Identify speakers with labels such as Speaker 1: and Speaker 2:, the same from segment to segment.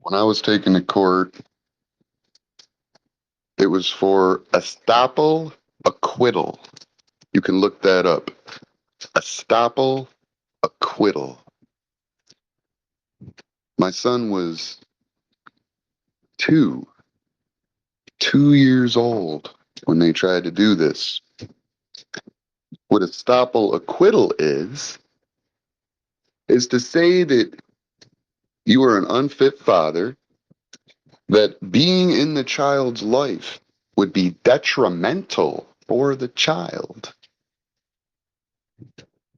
Speaker 1: When I was taken to court, it was for estoppel acquittal. You can look that up. Estoppel acquittal. My son was two, 2 years old when they tried to do this. What estoppel acquittal is to say that you are an unfit father, that being in the child's life would be detrimental for the child.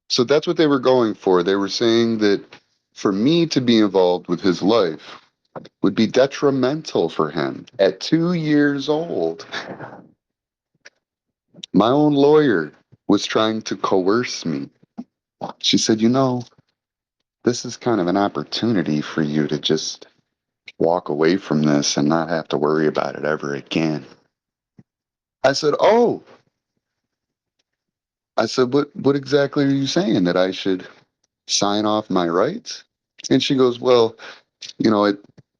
Speaker 1: So that's what they were going for. They were saying that for me to be involved with his life would be detrimental for him at 2 years old. My own lawyer was trying to coerce me. She said, this is kind of an opportunity for you to just walk away from this and not have to worry about it ever again. I said, oh, I said, what exactly are you saying? That I should sign off my rights? And she goes, well,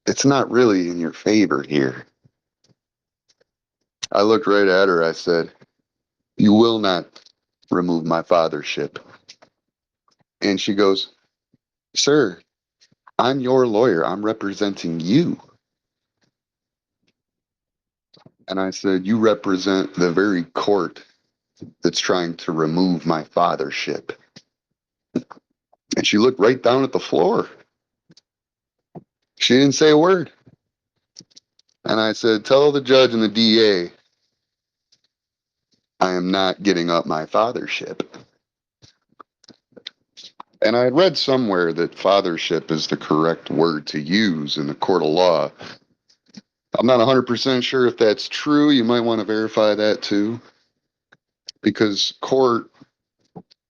Speaker 1: it's not really in your favor here. I looked right at her. I said, you will not remove my fathership. And she goes, sir, I'm your lawyer. I'm representing you. And I said, you represent the very court that's trying to remove my fathership. And she looked right down at the floor. She didn't say a word. And I said, tell the judge and the DA I am not giving up my fathership. And I had read somewhere that fathership is the correct word to use in the court of law. I'm not 100% sure if that's true. You might want to verify that too. Because court,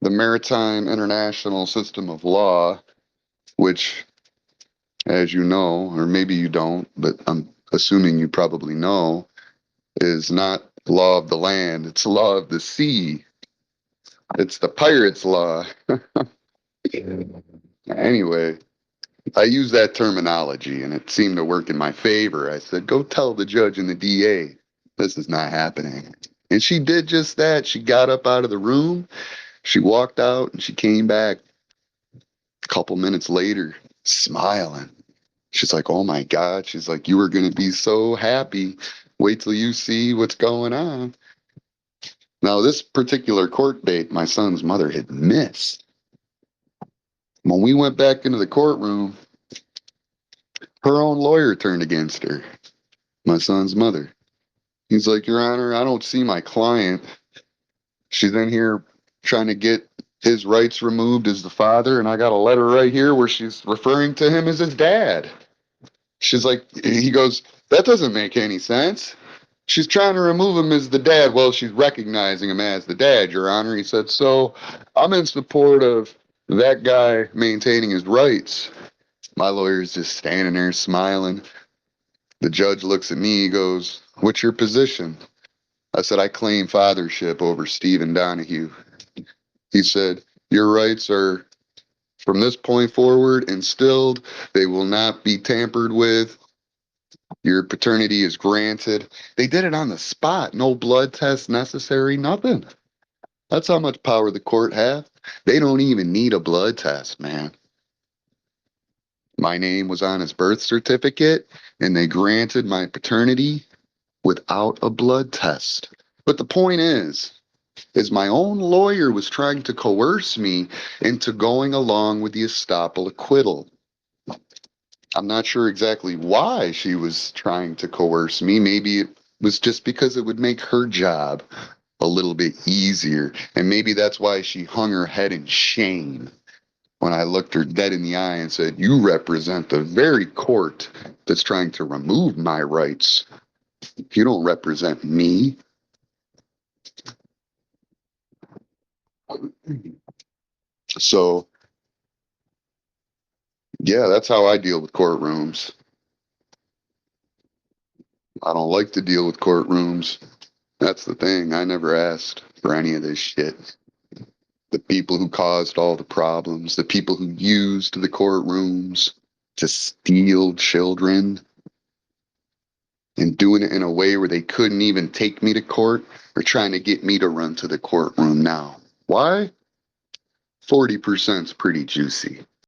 Speaker 1: the maritime international system of law, which, as you know, or maybe you don't, but I'm assuming you probably know, is not law of the land, it's law of the sea. It's the pirate's law. Anyway, I used that terminology and it seemed to work in my favor. I said, go tell the judge and the DA this is not happening. And she did just that. She got up out of the room, she walked out, and she came back a couple minutes later smiling. She's like, oh my God. She's like, you were going to be so happy. Wait till you see what's going on. Now, this particular court date, my son's mother had missed. When we went back into the courtroom, her own lawyer turned against her, my son's mother. He's like, Your Honor, I don't see my client. She's in here trying to get his rights removed as the father, and I got a letter right here where she's referring to him as his dad. She's like, he goes, that doesn't make any sense. She's trying to remove him as the dad. Well, she's recognizing him as the dad, Your Honor. He said, so I'm in support of that guy maintaining his rights. My lawyer's just standing there smiling. The judge looks at me, he goes, what's your position? I said, I claim fathership over Stephen Donahue. He said, your rights are from this point forward instilled. They will not be tampered with. Your paternity is granted. They did it on the spot. No blood test necessary, nothing. That's how much power the court have. They don't even need a blood test, man. My name was on his birth certificate, and they granted my paternity without a blood test. But the point is my own lawyer was trying to coerce me into going along with the estoppel acquittal. I'm not sure exactly why she was trying to coerce me. Maybe it was just because it would make her job a little bit easier. And maybe that's why she hung her head in shame when I looked her dead in the eye and said, you represent the very court that's trying to remove my rights. You don't represent me. So, yeah, that's how I deal with courtrooms. I don't like to deal with courtrooms. That's the thing. I never asked for any of this shit. The people who caused all the problems, the people who used the courtrooms, to steal children and doing it in a way where they couldn't even take me to court or trying to get me to run to the courtroom now. Why? 40% is pretty juicy.